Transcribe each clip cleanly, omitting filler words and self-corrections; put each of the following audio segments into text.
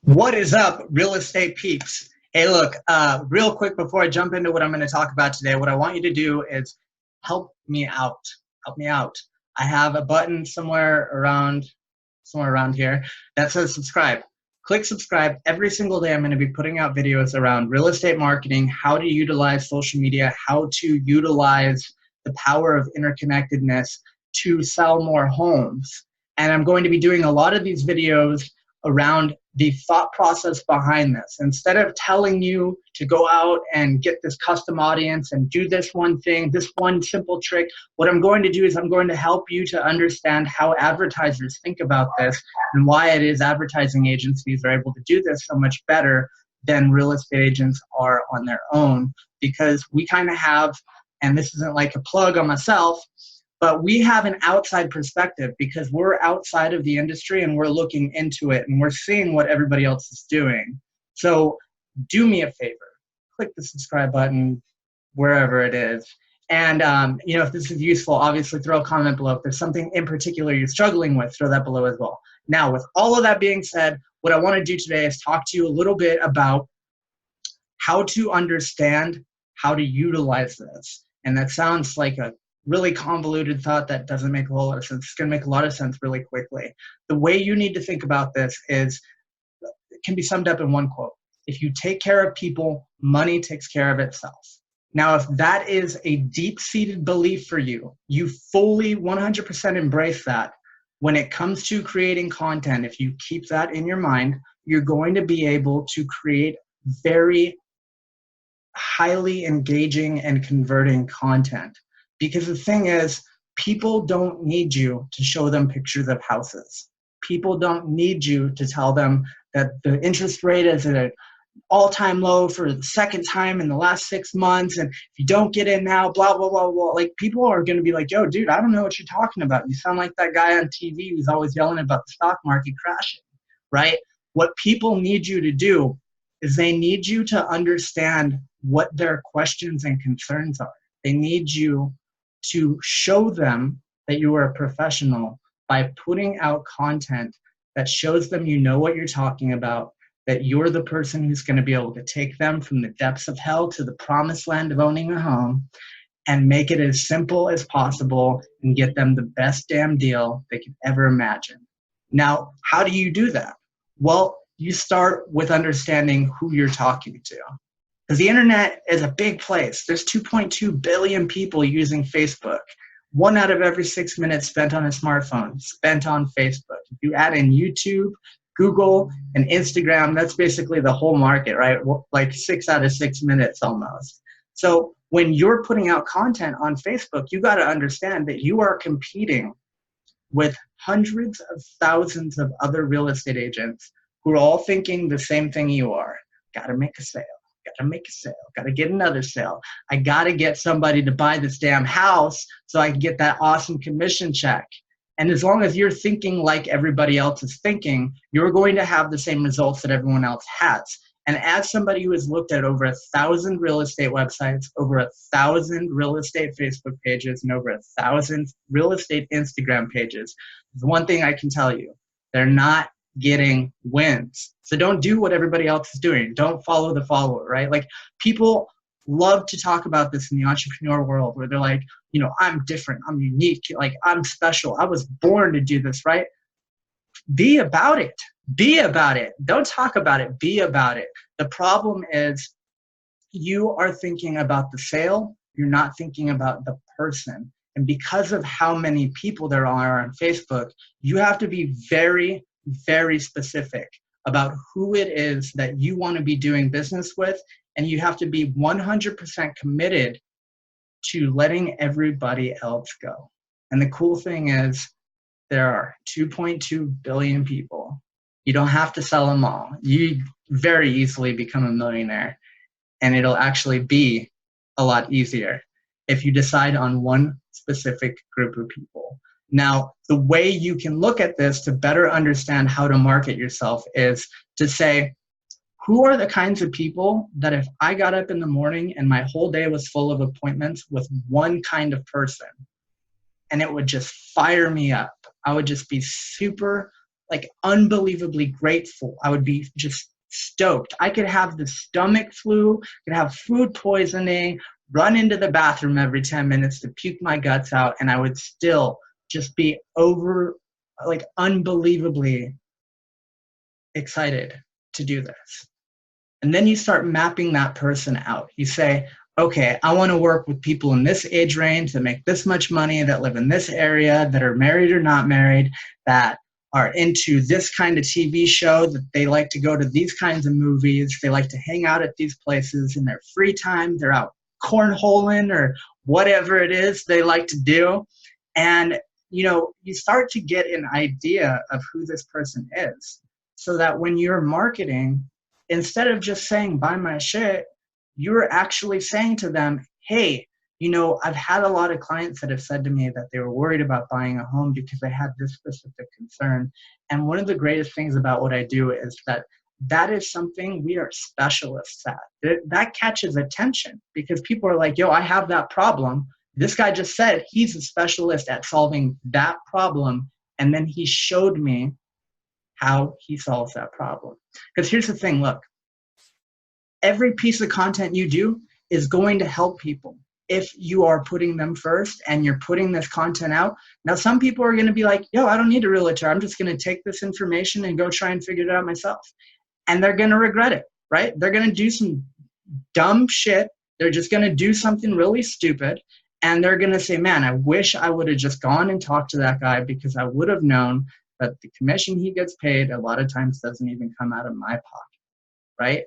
What is up, real estate peeps? Hey, look, real quick before I jump into what I'm going to talk about today, what I want you to do is help me out. Help me out. I have a button somewhere around here that says subscribe. Click subscribe. Every single day I'm going to be putting out videos around real estate marketing, how to utilize social media, how to utilize the power of interconnectedness to sell more homes. And I'm going to be doing a lot of these videos around the thought process behind this. Instead of telling you to go out and get this custom audience and do this one thing, this one simple trick, what I'm going to do is I'm going to help you to understand how advertisers think about this and why it is advertising agencies are able to do this so much better than real estate agents are on their own. Because we kind of have, and this isn't like a plug on myself, but we have an outside perspective because we're outside of the industry and we're looking into it and we're seeing what everybody else is doing. So do me a favor, click the subscribe button wherever it is. And if this is useful, obviously throw a comment below. If there's something in particular you're struggling with, throw that below as well. Now, with all of that being said, what I want to do today is talk to you a little bit about how to understand how to utilize this. And that sounds like a really convoluted thought that doesn't make a whole lot of sense. It's going to make a lot of sense really quickly. The way you need to think about this is, it can be summed up in one quote. If you take care of people, money takes care of itself. Now, if that is a deep-seated belief for you, you fully 100% embrace that. When it comes to creating content, if you keep that in your mind, you're going to be able to create very highly engaging and converting content. Because the thing is, people don't need you to show them pictures of houses. People don't need you to tell them that the interest rate is at an all-time low for the second time in the last 6 months, and if you don't get in now, blah, blah, blah, blah. Like, people are going to be like, yo, dude, I don't know what you're talking about. You sound like that guy on TV who's always yelling about the stock market crashing, right? What people need you to do is they need you to understand what their questions and concerns are. They need you to show them that you are a professional by putting out content that shows them you know what you're talking about, that you're the person who's going to be able to take them from the depths of hell to the promised land of owning a home and make it as simple as possible and get them the best damn deal they could ever imagine. Now, how do you do that? Well, you start with understanding who you're talking to. Because the internet is a big place. There's 2.2 billion people using Facebook. 1 out of every 6 minutes spent on a smartphone, spent on Facebook. If you add in YouTube, Google, and Instagram, that's basically the whole market, right? Like 6 out of 6 minutes almost. So when you're putting out content on Facebook, you got to understand that you are competing with hundreds of thousands of other real estate agents who are all thinking the same thing you are. Got to make a sale. Got to make a sale, got to get another sale. I got to get somebody to buy this damn house so I can get that awesome commission check. And as long as you're thinking like everybody else is thinking, you're going to have the same results that everyone else has. And as somebody who has looked at over 1,000 real estate websites, over 1,000 real estate Facebook pages, and over 1,000 real estate Instagram pages, the one thing I can tell you, they're not getting wins. So don't do what everybody else is doing. Don't follow the follower, right? Like, people love to talk about this in the entrepreneur world where they're like, I'm different, I'm unique, like I'm special, I was born to do this, right? Be about it. Be about it. Don't talk about it. Be about it. The problem is you are thinking about the sale. You're not thinking about the person. And because of how many people there are on Facebook, you have to be very, very specific about who it is that you want to be doing business with, and you have to be 100% committed to letting everybody else go. And the cool thing is, there are 2.2 billion people. You don't have to sell them all. You very easily become a millionaire, and it'll actually be a lot easier if you decide on one specific group of people. Now, the way you can look at this to better understand how to market yourself is to say, who are the kinds of people that if I got up in the morning and my whole day was full of appointments with one kind of person, and it would just fire me up, I would just be super like unbelievably grateful. I would be just stoked. I could have the stomach flu, could have food poisoning, run into the bathroom every 10 minutes to puke my guts out, and I would still just be like unbelievably excited to do this. And then you start mapping that person out. You say, okay, I want to work with people in this age range that make this much money, that live in this area, that are married or not married, that are into this kind of TV show, that they like to go to these kinds of movies, they like to hang out at these places in their free time, they're out cornholing or whatever it is they like to do. And you start to get an idea of who this person is, so that when you're marketing, instead of just saying buy my shit, you're actually saying to them, hey, I've had a lot of clients that have said to me that they were worried about buying a home because they had this specific concern. And one of the greatest things about what I do is that is something we are specialists at. That catches attention because people are like, yo, I have that problem. This guy just said he's a specialist at solving that problem. And then he showed me how he solves that problem. Because here's the thing, look, every piece of content you do is going to help people if you are putting them first and you're putting this content out. Now, some people are going to be like, yo, I don't need a realtor. I'm just going to take this information and go try and figure it out myself. And they're going to regret it, right? They're going to do some dumb shit. They're just going to do something really stupid. And they're going to say, man, I wish I would have just gone and talked to that guy, because I would have known that the commission he gets paid a lot of times doesn't even come out of my pocket, right?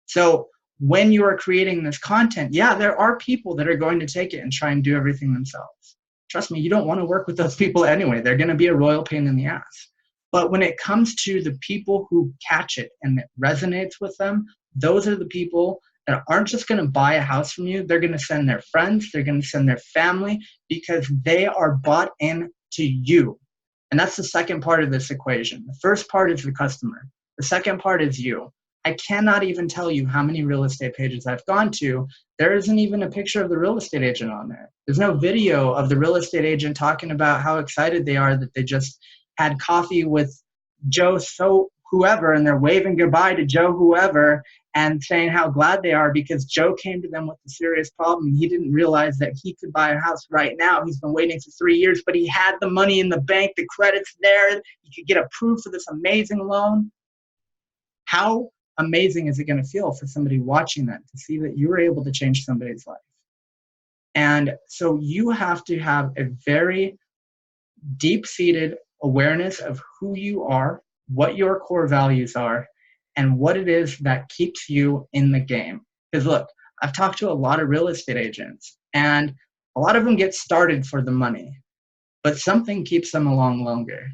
So when you are creating this content, yeah, there are people that are going to take it and try and do everything themselves. Trust me, you don't want to work with those people anyway. They're going to be a royal pain in the ass. But when it comes to the people who catch it and it resonates with them, those are the people that aren't just going to buy a house from you. They're going to send their friends. They're going to send their family, because they are bought into you. And that's the second part of this equation. The first part is the customer. The second part is you. I cannot even tell you how many real estate pages I've gone to. There isn't even a picture of the real estate agent on there. There's no video of the real estate agent talking about how excited they are that they just had coffee with Joe whoever, and they're waving goodbye to Joe whoever and saying how glad they are because Joe came to them with a serious problem. He didn't realize that he could buy a house right now. He's been waiting for 3 years, but he had the money in the bank, the credit's there, he could get approved for this amazing loan. How amazing is it going to feel for somebody watching that to see that you were able to change somebody's life? And so you have to have a very deep-seated awareness of who you are, what your core values are, and what it is that keeps you in the game. Because look, I've talked to a lot of real estate agents, and a lot of them get started for the money, but something keeps them along longer.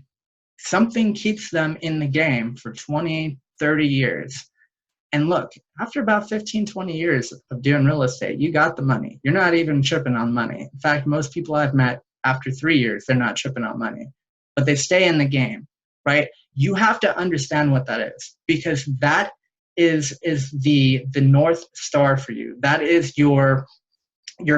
Something keeps them in the game for 20, 30 years. And look, after about 15, 20 years of doing real estate, you got the money. You're not even tripping on money. In fact, most people I've met after 3 years, they're not tripping on money, but they stay in the game, right? You have to understand what that is, because that is the North Star for you. That is your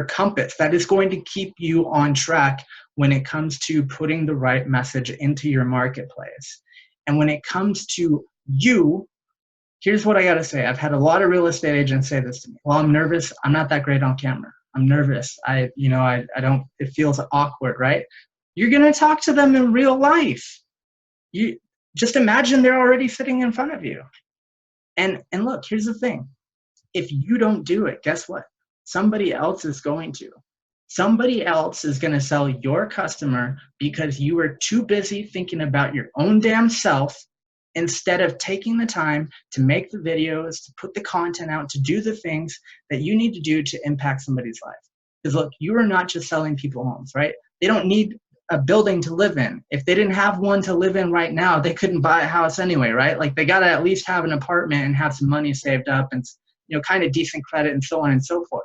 compass. That is going to keep you on track when it comes to putting the right message into your marketplace. And when it comes to you, here's what I got to say. I've had a lot of real estate agents say this to me. Well, I'm nervous. I'm not that great on camera. I'm nervous. I don't, it feels awkward, right? You're going to talk to them in real life. You just imagine they're already sitting in front of you. And look, here's the thing. If you don't do it, guess what? Somebody else is going to. Somebody else is going to sell your customer because you are too busy thinking about your own damn self instead of taking the time to make the videos, to put the content out, to do the things that you need to do to impact somebody's life. Because look, you are not just selling people homes, right? They don't need a building to live in. If they didn't have one to live in right now, they couldn't buy a house anyway, right? Like they got to at least have an apartment and have some money saved up and, kind of decent credit and so on and so forth.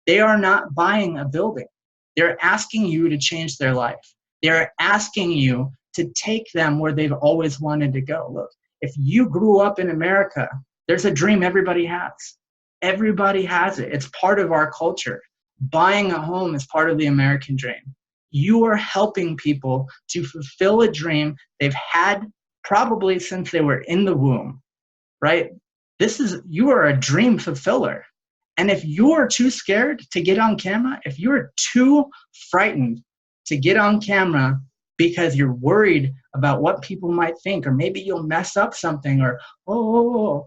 They are not buying a building. They're asking you to change their life. They're asking you to take them where they've always wanted to go. Look, if you grew up in America, there's a dream everybody has. Everybody has it. It's part of our culture. Buying a home is part of the American dream. You are helping people to fulfill a dream they've had probably since they were in the womb, right? You are a dream fulfiller. And if you're too scared to get on camera, if you're too frightened to get on camera because you're worried about what people might think, or maybe you'll mess up something, or,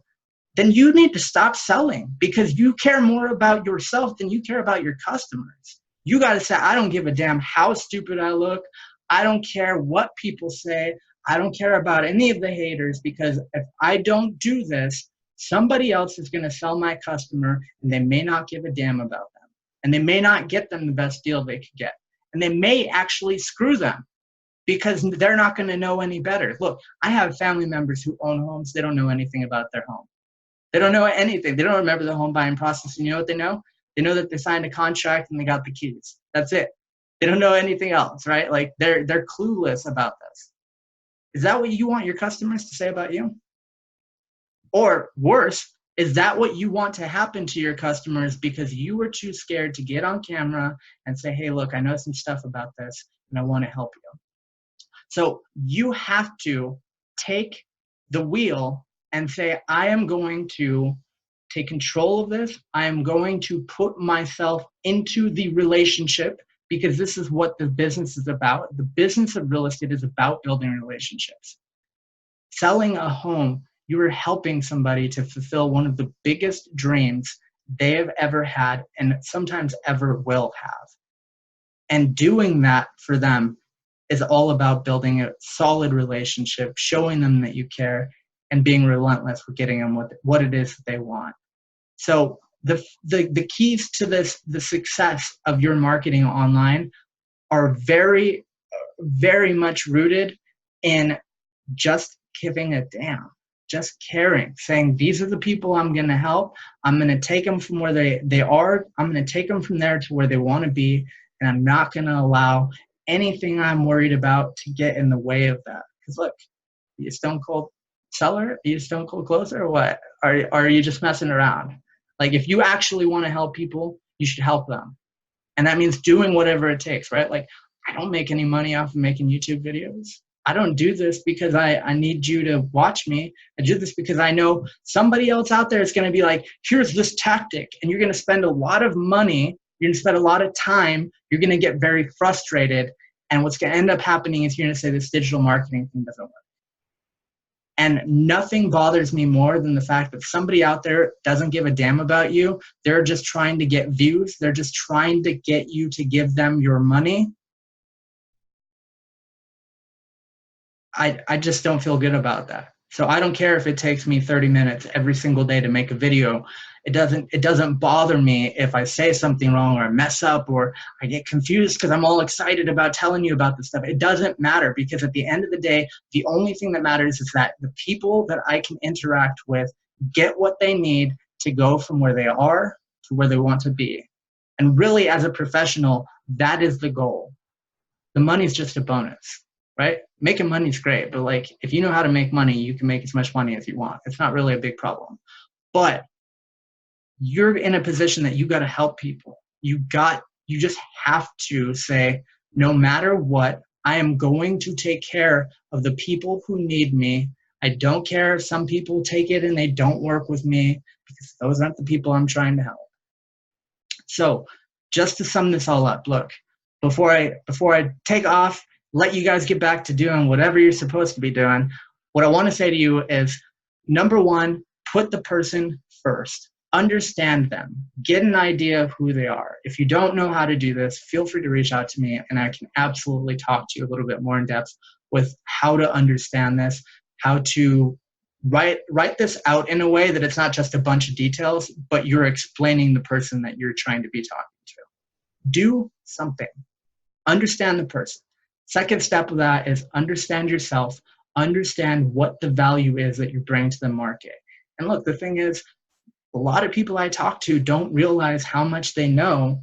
then you need to stop selling, because you care more about yourself than you care about your customers. You got to say, I don't give a damn how stupid I look. I don't care what people say. I don't care about any of the haters, because if I don't do this, somebody else is going to sell my customer, and they may not give a damn about them. And they may not get them the best deal they could get. And they may actually screw them, because they're not going to know any better. Look, I have family members who own homes. They don't know anything about their home. They don't know anything. They don't remember the home buying process. And you know what they know? They know that they signed a contract and they got the keys. That's it. They don't know anything else, right? Like they're clueless about this. Is that what you want your customers to say about you? Or worse, is that what you want to happen to your customers because you were too scared to get on camera and say, hey, look, I know some stuff about this and I want to help you? So you have to take the wheel and say, I am going to take control of this. I am going to put myself into the relationship, because this is what the business is about. The business of real estate is about building relationships. Selling a home, you are helping somebody to fulfill one of the biggest dreams they have ever had and sometimes ever will have. And doing that for them is all about building a solid relationship, showing them that you care, and being relentless with getting them what it is that they want. So the keys to the success of your marketing online are very, very much rooted in just giving a damn, just caring, saying, these are the people I'm going to help. I'm going to take them from where they are. I'm going to take them from there to where they want to be. And I'm not going to allow anything I'm worried about to get in the way of that. Because look, are you a stone cold seller? Are you a stone cold closer, or what? Are you just messing around? Like, if you actually want to help people, you should help them. And that means doing whatever it takes, right? Like, I don't make any money off of making YouTube videos. I don't do this because I need you to watch me. I do this because I know somebody else out there is going to be like, here's this tactic. And you're going to spend a lot of money. You're going to spend a lot of time. You're going to get very frustrated. And what's going to end up happening is you're going to say this digital marketing thing doesn't work. And nothing bothers me more than the fact that somebody out there doesn't give a damn about you. They're just trying to get views. They're just trying to get you to give them your money. I just don't feel good about that. So I don't care if it takes me 30 minutes every single day to make a video. It doesn't bother me if I say something wrong, or I mess up, or I get confused because I'm all excited about telling you about this stuff. It doesn't matter, because at the end of the day, the only thing that matters is that the people that I can interact with get what they need to go from where they are to where they want to be. And really, as a professional, that is the goal. The money's just a bonus, right? Making money is great, but like, if you know how to make money, you can make as much money as you want. It's not really a big problem. But you're in a position that you got to help people. You just have to say, no matter what, I am going to take care of the people who need me. I don't care if some people take it and they don't work with me, because those aren't the people I'm trying to help. So just to sum this all up, look, before I take off, let you guys get back to doing whatever you're supposed to be doing, what I want to say to you is, number one, put the person first. Understand them. Get an idea of who they are. If you don't know how to do this, feel free to reach out to me, and I can absolutely talk to you a little bit more in depth with how to understand this, how to write this out in a way that it's not just a bunch of details, but you're explaining the person that you're trying to be talking to. Do something. Understand the person. Second step of that is understand yourself. Understand what the value is that you bring to the market. And look, the thing is, a lot of people I talk to don't realize how much they know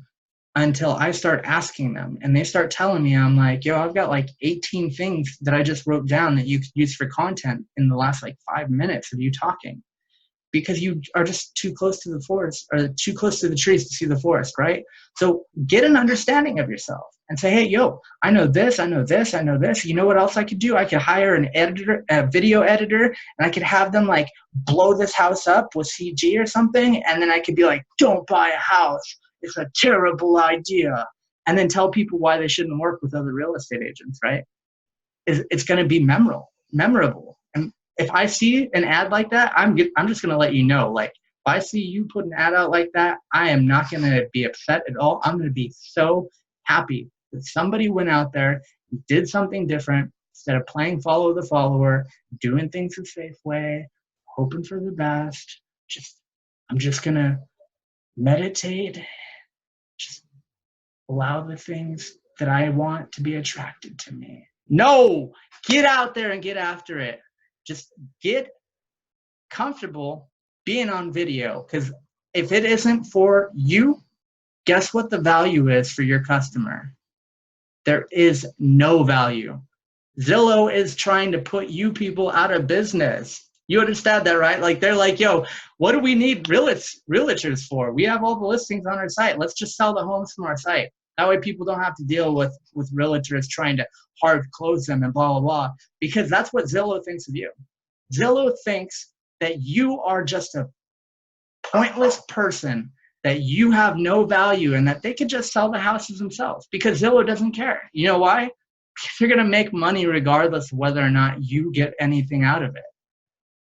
until I start asking them. And they start telling me, I'm like, yo, I've got like 18 things that I just wrote down that you could use for content in the last like 5 minutes of you talking. Because you are just too close to the forest, or too close to the trees to see the forest, right? So get an understanding of yourself. and say, hey, yo, I know this, I know this, I know this. You know what else I could do? I could hire an editor, a video editor, and I could have them like blow this house up with CG or something. And then I could be like, don't buy a house. It's a terrible idea. And then tell people why they shouldn't work with other real estate agents, right? It's going to be memorable. And if I see an ad like that, I'm just going to let you know, like, if I see you put an ad out like that, I am not going to be upset at all. I'm going to be so happy that somebody went out there and did something different instead of playing follow the follower, doing things the safe way, hoping for the best. I'm just going to meditate, just allow the things that I want to be attracted to me. No, get out there and get after it. Just get comfortable being on video, because if it isn't for you, guess what the value is for your customer? There is no value. Zillow is trying to put you people out of business. You understand that, right? Like, they're like, yo, what do we need realtors for? We have all the listings on our site. Let's just sell the homes from our site. That way people don't have to deal with realtors trying to hard close them and blah, blah, blah. Because that's what Zillow thinks of you. Zillow thinks that you are just a pointless person, that you have no value, and that they could just sell the houses themselves, because Zillow doesn't care. You know why? Because they're going to make money regardless of whether or not you get anything out of it.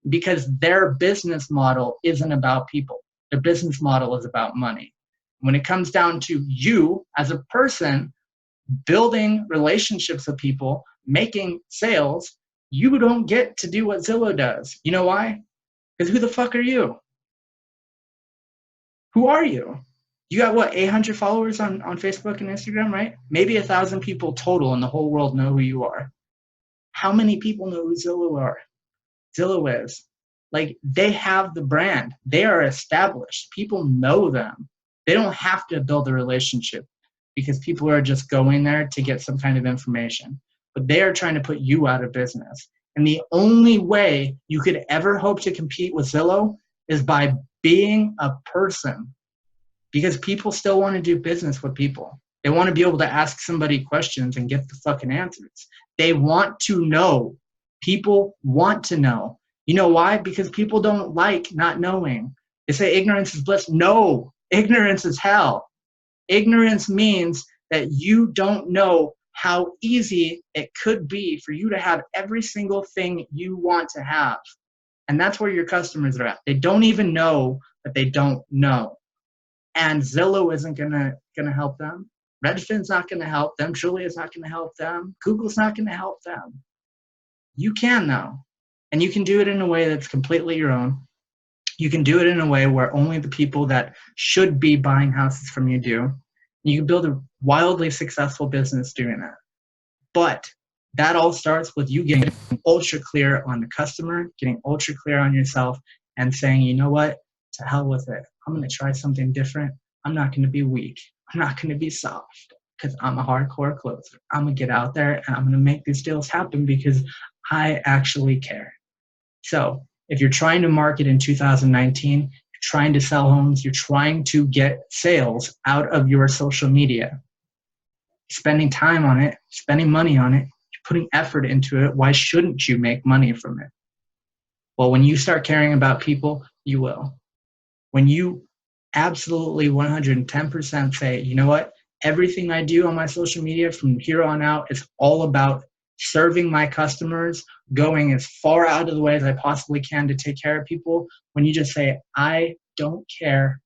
Because their business model isn't about people. Their business model is about money. When it comes down to you as a person building relationships with people, making sales, you don't get to do what Zillow does. You know why? Because who the fuck are you? Who are you? You got what, 800 followers on Facebook and Instagram, right? Maybe 1,000 people total in the whole world know who you are. How many people know who Zillow is? Like, they have the brand. They are established. People know them. They don't have to build a relationship, because people are just going there to get some kind of information. But they are trying to put you out of business. And the only way you could ever hope to compete with Zillow is by being a person, because people still want to do business with people. They want to be able to ask somebody questions and get the fucking answers. They want to know. People want to know. You know why? Because people don't like not knowing. They say ignorance is bliss. No, ignorance is hell. Ignorance means that you don't know how easy it could be for you to have every single thing you want to have. And that's where your customers are at. They don't even know that they don't know. And Zillow isn't gonna help them. Redfin's not gonna help them. Trulia's not gonna help them. Google's not gonna help them. You can, though. And you can do it in a way that's completely your own. You can do it in a way where only the people that should be buying houses from you do. You can build a wildly successful business doing that. But that all starts with you getting ultra clear on the customer, getting ultra clear on yourself, and saying, you know what? To hell with it. I'm going to try something different. I'm not going to be weak. I'm not going to be soft, because I'm a hardcore closer. I'm going to get out there and I'm going to make these deals happen because I actually care. So if you're trying to market in 2019, you're trying to sell homes, you're trying to get sales out of your social media, spending time on it, spending money on it, you're putting effort into it, why shouldn't you make money from it? Well, when you start caring about people, you will. When you absolutely 110% say, you know what, everything I do on my social media from here on out is all about serving my customers, going as far out of the way as I possibly can to take care of people. When you just say, I don't care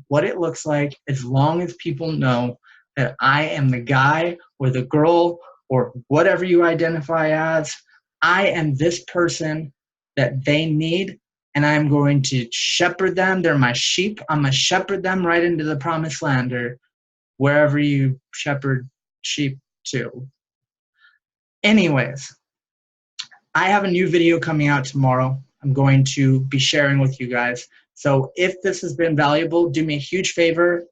what it looks like, as long as people know that I am the guy or the girl or whatever you identify as, I am this person that they need, and I'm going to shepherd them. They're my sheep. I'm going to shepherd them right into the promised land, or wherever you shepherd sheep to. Anyways, I have a new video coming out tomorrow. I'm going to be sharing with you guys. So if this has been valuable, do me a huge favor.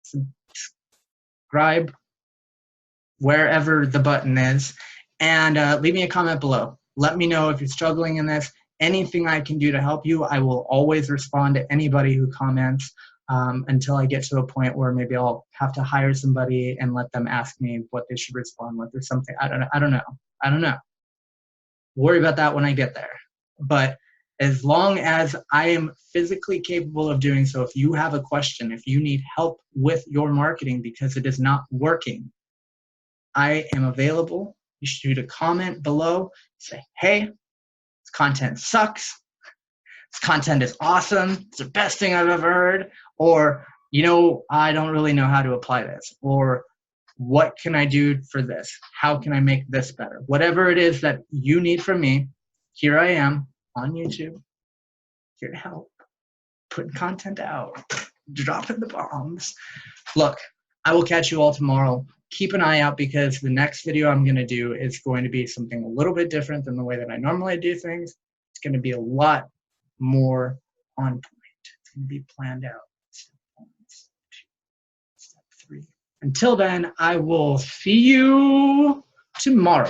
Subscribe wherever the button is, and leave me a comment below. Let me know if you're struggling in this. Anything I can do to help you, I will always respond to anybody who comments. until I get to a point where maybe I'll have to hire somebody and let them ask me what they should respond with or something. I don't know. Worry about that when I get there. But as long as I am physically capable of doing so, if you have a question, if you need help with your marketing because it is not working, I am available. You should shoot a comment below. Say, hey, this content sucks. This content is awesome. It's the best thing I've ever heard. Or, I don't really know how to apply this. Or, what can I do for this? How can I make this better? Whatever it is that you need from me, here I am on YouTube, here to help, putting content out, dropping the bombs. Look, I will catch you all tomorrow. Keep an eye out because the next video I'm going to do is going to be something a little bit different than the way that I normally do things. It's going to be a lot more on point. It's going to be planned out. Step 1, step 2, step 3. Until then, I will see you tomorrow.